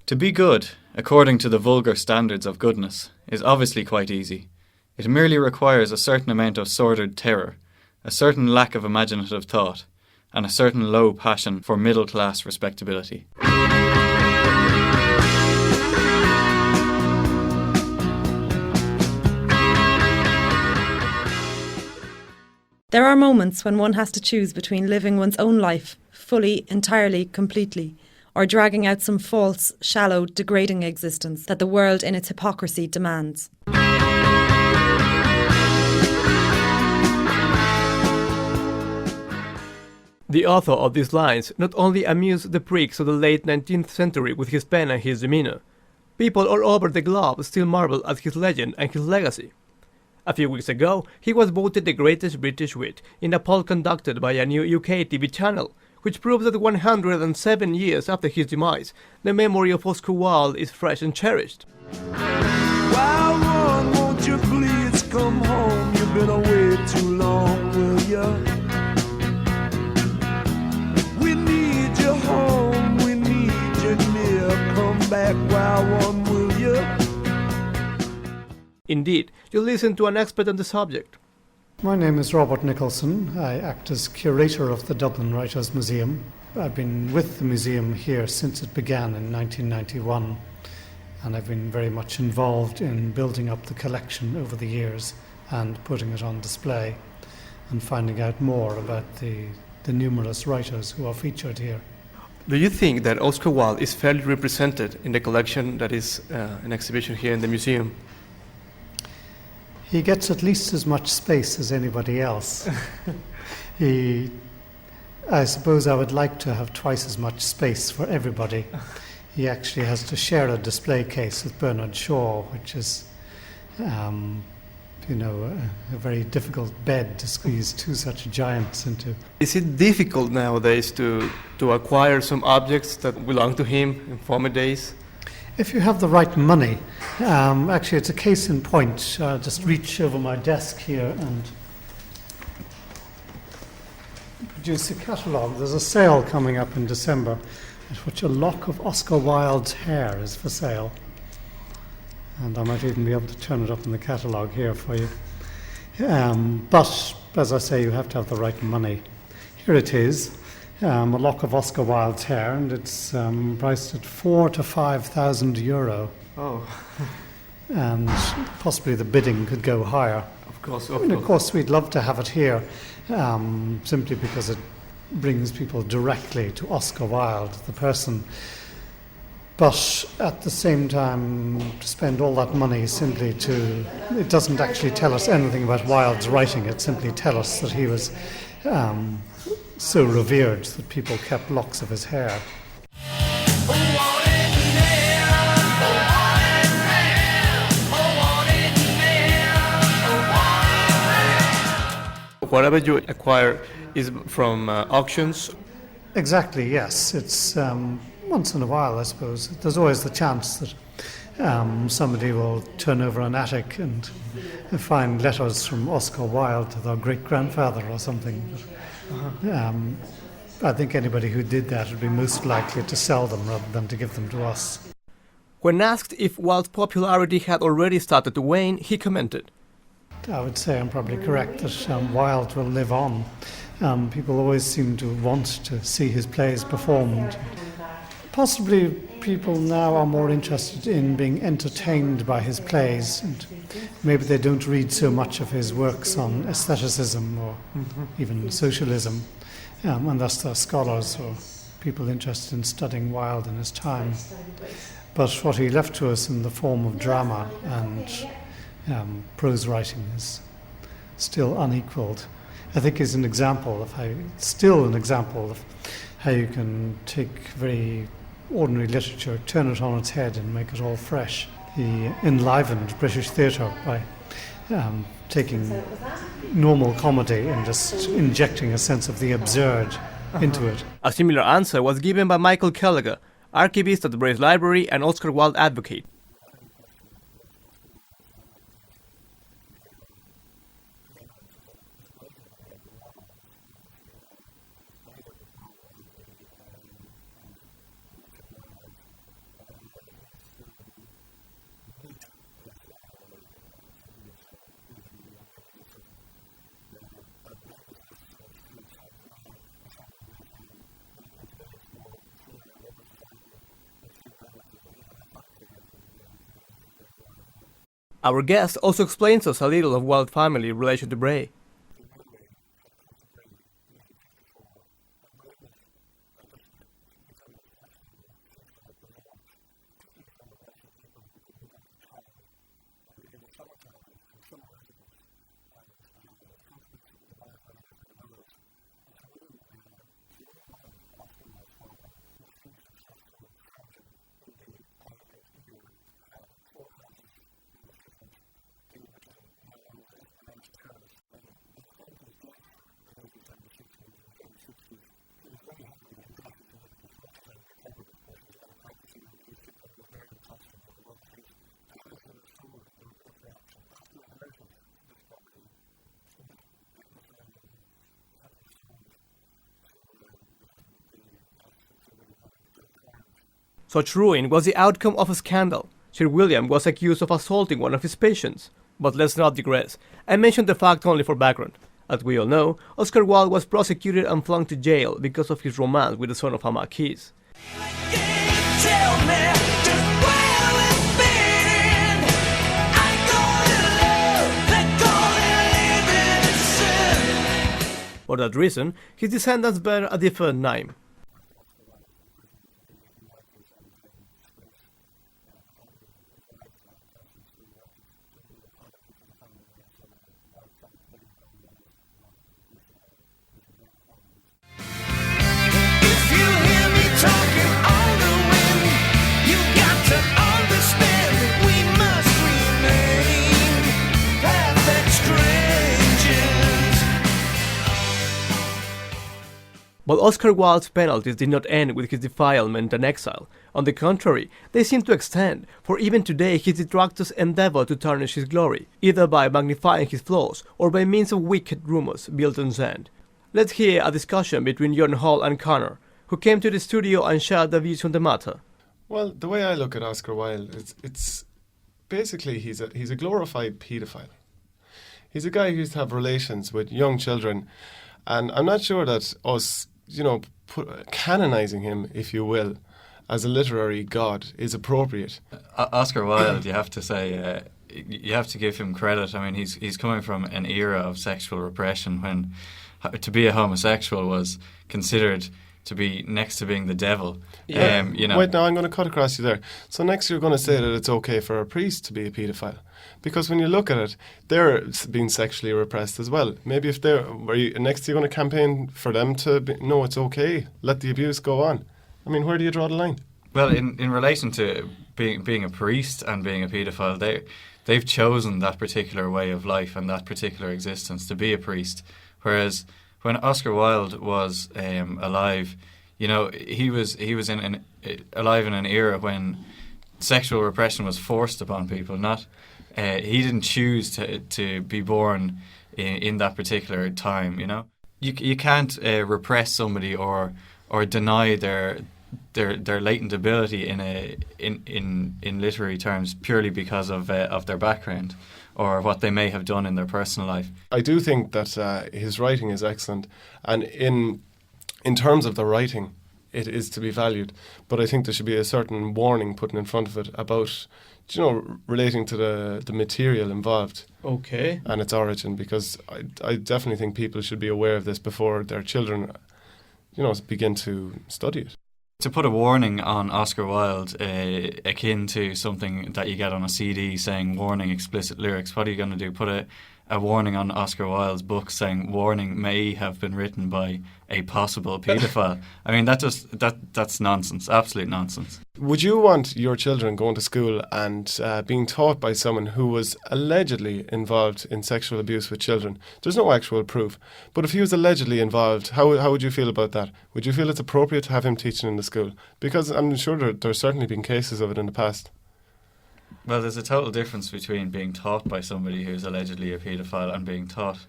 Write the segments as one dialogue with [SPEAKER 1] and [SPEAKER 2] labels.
[SPEAKER 1] To be good, according to the vulgar standards of goodness, is obviously quite easy. It merely requires a certain amount of sordid terror, a certain lack of imaginative thought, and a certain low passion for middle-class respectability.
[SPEAKER 2] There are moments when one has to choose between living one's own life, fully, entirely, completely, or dragging out some false, shallow, degrading existence that the world in its hypocrisy demands.
[SPEAKER 3] The author of these lines not only amused the pricks of the late 19th century with his pen and his demeanor. People all over the globe still marvel at his legend and his legacy. A few weeks ago, he was voted the greatest British wit in a poll conducted by a new UK TV channel, which proves that 107 years after his demise, the memory of Oscar Wilde is fresh and cherished.
[SPEAKER 4] Wild one, won't you please come home? You've been away too long, will ya? We need you home, we need you near. Come back, wild one, will ya?
[SPEAKER 3] Indeed, you listen to an expert on the subject.
[SPEAKER 5] My name is Robert Nicholson. I act as curator of the Dublin Writers' Museum. I've been with the museum here since it began in 1991, and I've been very much involved in building up the collection over the years and putting it on display and finding out more about the numerous writers who are featured here.
[SPEAKER 3] Do you think that Oscar Wilde is fairly represented in the collection that is an exhibition here in the museum?
[SPEAKER 5] He gets at least as much space as anybody else. I suppose I would like to have twice as much space for everybody. He actually has to share a display case with Bernard Shaw, which is, a very difficult bed to squeeze two such giants into.
[SPEAKER 3] Is it difficult nowadays to acquire some objects that belong to him in former days?
[SPEAKER 5] If you have the right money, actually it's a case in point. I'll just reach over my desk here and produce a catalogue. There's a sale coming up in December at which a lock of Oscar Wilde's hair is for sale. And I might even be able to turn it up in the catalogue here for you. But, as I say, you have to have the right money. Here it is. A lock of Oscar Wilde's hair, and it's priced at 4,000 to 5,000 euro.
[SPEAKER 3] Oh.
[SPEAKER 5] And possibly the bidding could go higher.
[SPEAKER 3] Of course.
[SPEAKER 5] Of course, we'd love to have it here, simply because it brings people directly to Oscar Wilde, the person. But at the same time, to spend all that money simply it doesn't actually tell us anything about Wilde's writing. It simply tells us that he was so revered that people kept locks of his hair.
[SPEAKER 3] Whatever you acquire is from auctions?
[SPEAKER 5] Exactly, yes. It's once in a while, I suppose. There's always the chance that somebody will turn over an attic and find letters from Oscar Wilde to their great-grandfather or something. I think anybody who did that would be most likely to sell them rather than to give them to us.
[SPEAKER 3] When asked if Wilde's popularity had already started to wane, he commented,
[SPEAKER 5] I would say I'm probably correct that Wilde will live on. People always seem to want to see his plays performed. Possibly people now are more interested in being entertained by his plays, and maybe they don't read so much of his works on aestheticism or even socialism, and thus they're scholars or people interested in studying Wilde in his time. But what he left to us in the form of drama and prose writing is still unequalled. I think is an example of how you can take very ordinary literature, turn it on its head and make it all fresh. He enlivened British theatre by taking normal comedy and just injecting a sense of the absurd into it.
[SPEAKER 3] A similar answer was given by Michael Gallagher, archivist at the British Library and Oscar Wilde advocate. Our guest also explains us a little of Wilde's family relation to Bray. Such ruin was the outcome of a scandal. Sir William was accused of assaulting one of his patients. But let's not digress. I mentioned the fact only for background. As we all know, Oscar Wilde was prosecuted and flung to jail because of his romance with the son of a marquis. For that reason, his descendants bear a different name. But Oscar Wilde's penalties did not end with his defilement and exile. On the contrary, they seem to extend, for even today his detractors endeavor to tarnish his glory, either by magnifying his flaws or by means of wicked rumors built on sand. Let's hear a discussion between John Hall and Connor, who came to the studio and shared their views on the matter.
[SPEAKER 6] Well, the way I look at Oscar Wilde, it's basically he's a glorified paedophile. He's a guy who used to have relations with young children, and I'm not sure that us, canonizing him, if you will, as a literary god is appropriate.
[SPEAKER 1] Oscar Wilde, you have to say, you have to give him credit. I mean, he's coming from an era of sexual repression when to be a homosexual was considered to be next to being the devil.
[SPEAKER 6] Yeah. Wait, now I'm going to cut across you there. So next you're going to say that it's okay for a priest to be a paedophile. Because when you look at it, they're being sexually repressed as well. Maybe if next you're going to campaign for them to be, no, it's okay, let the abuse go on. I mean, where do you draw the line?
[SPEAKER 1] Well, in relation to being a priest and being a paedophile, they've chosen that particular way of life and that particular existence to be a priest. Whereas when Oscar Wilde was alive, he was alive in an era when sexual repression was forced upon people. Not he didn't choose to be born in that particular time. You can't repress somebody or deny their latent ability in literary terms purely because of their background or what they may have done in their personal life.
[SPEAKER 6] I do think that his writing is excellent, and in terms of the writing, it is to be valued. But I think there should be a certain warning put in front of it about, relating to the material involved.
[SPEAKER 3] Okay.
[SPEAKER 6] And its origin, because I definitely think people should be aware of this before their children, begin to study it.
[SPEAKER 1] To put a warning on Oscar Wilde, akin to something that you get on a CD saying warning explicit lyrics, what are you going to do? Put a warning on Oscar Wilde's book saying warning may have been written by a possible paedophile. I mean, that's nonsense, absolute nonsense.
[SPEAKER 6] Would you want your children going to school and being taught by someone who was allegedly involved in sexual abuse with children? There's no actual proof, but if he was allegedly involved, how would you feel about that? Would you feel it's appropriate to have him teaching in the school? Because I'm sure there's certainly been cases of it in the past.
[SPEAKER 1] Well, there's a total difference between being taught by somebody who's allegedly a paedophile and being taught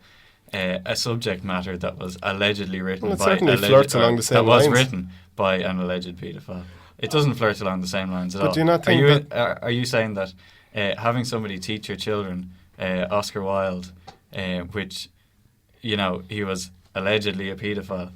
[SPEAKER 1] a subject matter that was allegedly written
[SPEAKER 6] well, it
[SPEAKER 1] by
[SPEAKER 6] certainly flirts along the same lines.
[SPEAKER 1] that was written by an alleged paedophile. It doesn't flirt along the same lines at all.
[SPEAKER 6] But do you not think
[SPEAKER 1] are you saying that having somebody teach your children Oscar Wilde, which he was allegedly a paedophile,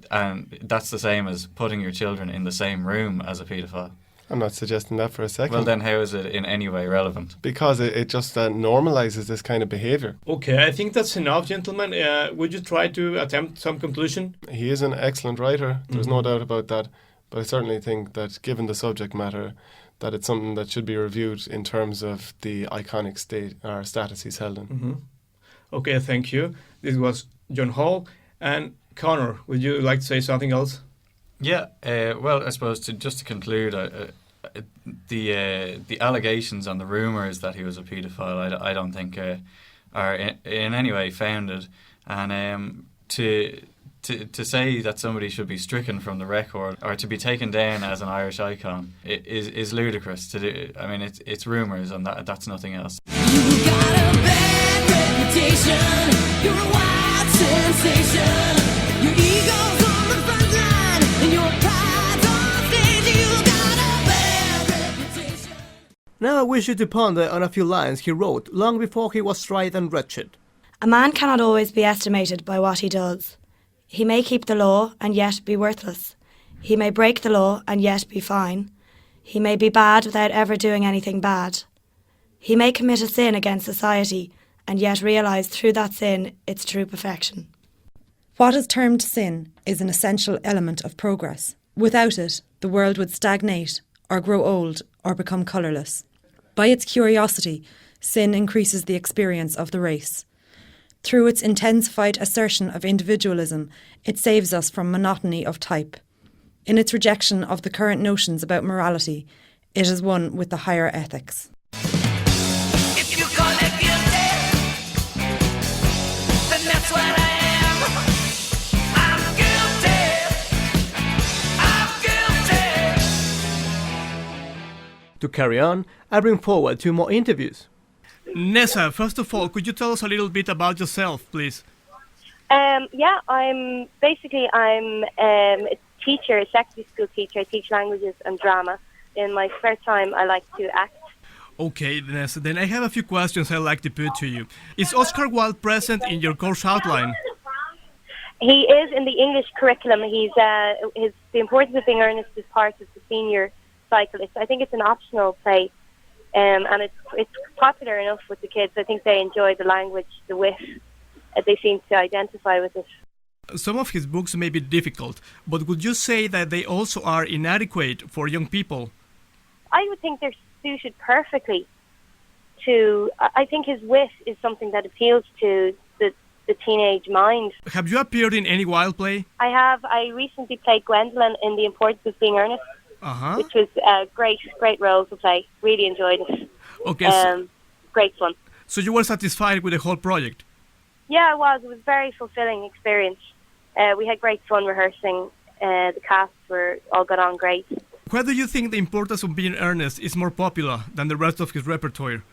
[SPEAKER 1] and that's the same as putting your children in the same room as a paedophile?
[SPEAKER 6] I'm not suggesting that for a second.
[SPEAKER 1] Well, then how is it in any way relevant?
[SPEAKER 6] Because it just normalizes this kind of behaviour.
[SPEAKER 3] Okay, I think that's enough, gentlemen. Would you try to attempt some conclusion?
[SPEAKER 6] He is an excellent writer, there's no doubt about that. But I certainly think that given the subject matter, that it's something that should be reviewed in terms of the iconic state or status he's held in.
[SPEAKER 3] Okay, thank you. This was John Hall. And Connor, would you like to say something else?
[SPEAKER 1] Yeah, well, I suppose just to conclude, the allegations and the rumours that he was a paedophile, I don't think are in any way founded. And to say that somebody should be stricken from the record or to be taken down as an Irish icon is ludicrous to do. I mean, it's rumours, and that's nothing else.
[SPEAKER 7] You got a bad reputation. You're a wild sensation. Your ego's on the front line, and your pride's on stage. You got a bad reputation.
[SPEAKER 3] Now I wish you to ponder on a few lines he wrote long before he was tried and wretched.
[SPEAKER 8] A man cannot always be estimated by what he does. He may keep the law and yet be worthless. He may break the law and yet be fine. He may be bad without ever doing anything bad. He may commit a sin against society and yet realise through that sin its true perfection.
[SPEAKER 2] What is termed sin is an essential element of progress. Without it, the world would stagnate or grow old or become colourless. By its curiosity, sin increases the experience of the race. Through its intensified assertion of individualism, it saves us from monotony of type. In its rejection of the current notions about morality, it is one with the higher ethics.
[SPEAKER 7] If you call it guilty, then that's what I am. I'm guilty. I'm guilty.
[SPEAKER 3] To carry on, I bring forward 2 more interviews. Nessa, first of all, could you tell us a little bit about yourself, please?
[SPEAKER 9] I'm a teacher, a secondary school teacher. I teach languages and drama. In my spare time, I like to act.
[SPEAKER 3] Okay, Nessa, then I have a few questions I'd like to put to you. Is Oscar Wilde present in your course outline?
[SPEAKER 9] He is in the English curriculum. The Importance of Being Earnest is part of the senior cycle. I think it's an optional play. And it's popular enough with the kids. I think they enjoy the language, the wit. They seem to identify with it.
[SPEAKER 3] Some of his books may be difficult, but would you say that they also are inadequate for young people?
[SPEAKER 9] I would think they're suited perfectly to... I think his wit is something that appeals to the teenage mind.
[SPEAKER 3] Have you appeared in any Wilde play?
[SPEAKER 9] I have. I recently played Gwendolyn in The Importance of Being Earnest. Which was a great role to play. Really enjoyed it.
[SPEAKER 3] Okay.
[SPEAKER 9] Great fun.
[SPEAKER 3] So you were satisfied with the whole project?
[SPEAKER 9] Yeah, I was. It was a very fulfilling experience. We had great fun rehearsing. The cast all got on great.
[SPEAKER 3] Why do you think The Importance of Being Earnest is more popular than the rest of his repertoire?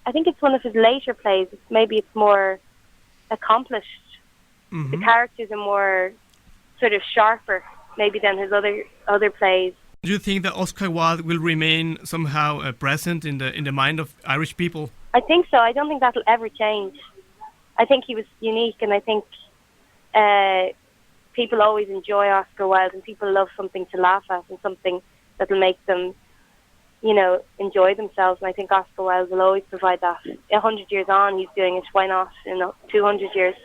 [SPEAKER 9] I think it's one of his later plays. Maybe it's more accomplished. The characters are more sort of sharper, maybe, than his other plays.
[SPEAKER 3] Do you think that Oscar Wilde will remain somehow present in the mind of Irish people?
[SPEAKER 9] I think so. I don't think that'll ever change. I think he was unique, and I think people always enjoy Oscar Wilde, and people love something to laugh at and something that'll make them, enjoy themselves. And I think Oscar Wilde will always provide that. 100 years on, he's doing it. Why not in 200 years?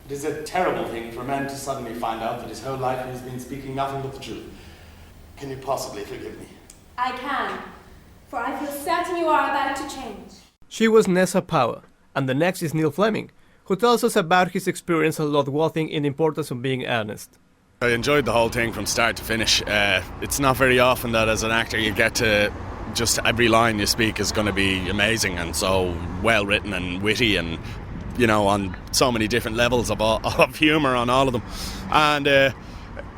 [SPEAKER 10] It is a terrible thing for a man to suddenly find out that his whole life he has been speaking nothing but the truth. Can you possibly forgive me?
[SPEAKER 11] I can, for I feel certain you are about to change.
[SPEAKER 3] She was Nessa Power, and the next is Neil Fleming, who tells us about his experience at Lord Wathing in The Importance of Being Earnest.
[SPEAKER 12] I enjoyed the whole thing from start to finish. It's not very often that as an actor you get to just every line you speak is going to be amazing and so well written and witty and on so many different levels of humour on all of them. And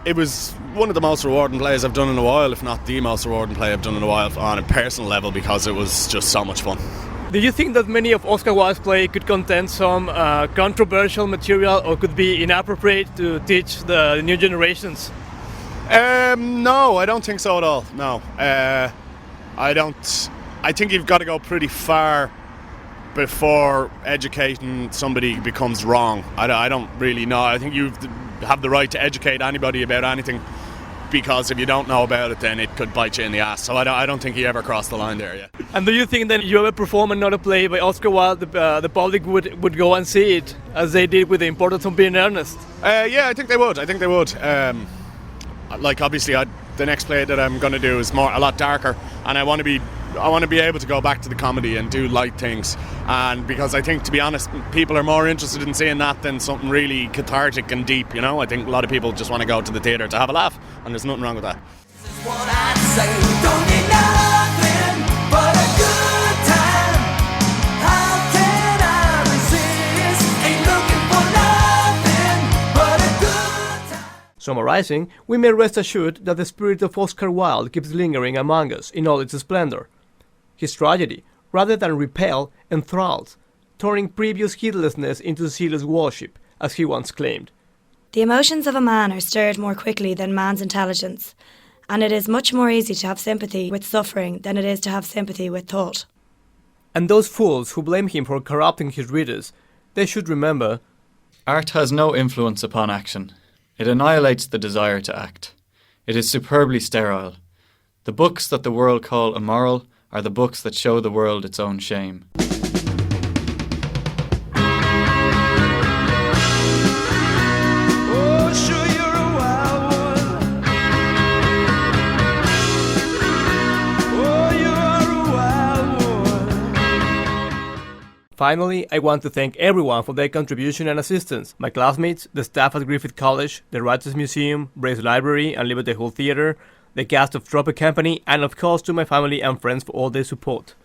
[SPEAKER 12] it was one of the most rewarding plays I've done in a while, if not the most rewarding play I've done in a while on a personal level, because it was just so much fun.
[SPEAKER 3] Do you think that many of Oscar Wilde's plays could contain some controversial material or could be inappropriate to teach the new generations?
[SPEAKER 12] No, I don't think so at all. No. I don't. I think you've got to go pretty far before educating somebody becomes wrong. I don't really know. I think you have the right to educate anybody about anything. because if you don't know about it, then it could bite you in the ass. So I don't think he ever crossed the line there yet.
[SPEAKER 3] And do you think that you ever perform another play by Oscar Wilde, the public would go and see it, as they did with The Importance of Being Earnest?
[SPEAKER 12] Yeah, I think they would. Like, obviously, the next play that I'm going to do is a lot darker, and I want to be able to go back to the comedy and do light things. And because I think, to be honest, people are more interested in seeing that than something really cathartic and deep. You know, I think a lot of people just want to go to the theatre to have a laugh, and there's nothing wrong with that.
[SPEAKER 7] What I'd say, don't need nothing but a good time. How can I resist? Ain't looking for nothing but a good time.
[SPEAKER 3] Summarizing, we may rest assured that the spirit of Oscar Wilde keeps lingering among us in all its splendor. His tragedy, rather than repel, enthralls, turning previous heedlessness into zealous worship, as he once claimed.
[SPEAKER 8] The emotions of a man are stirred more quickly than man's intelligence, and it is much more easy to have sympathy with suffering than it is to have sympathy with thought.
[SPEAKER 3] And those fools who blame him for corrupting his readers, they should remember,
[SPEAKER 1] art has no influence upon action. It annihilates the desire to act. It is superbly sterile. The books that the world call immoral are the books that show the world its own shame.
[SPEAKER 4] Oh, sure you're a wild one. Oh, you are a wild one.
[SPEAKER 3] Finally, I want to thank everyone for their contribution and assistance. My classmates, the staff at Griffith College, the Writers Museum, Brace Library and Liberty Hall Theatre, the cast of Tropic Company, and of course to my family and friends for all their support.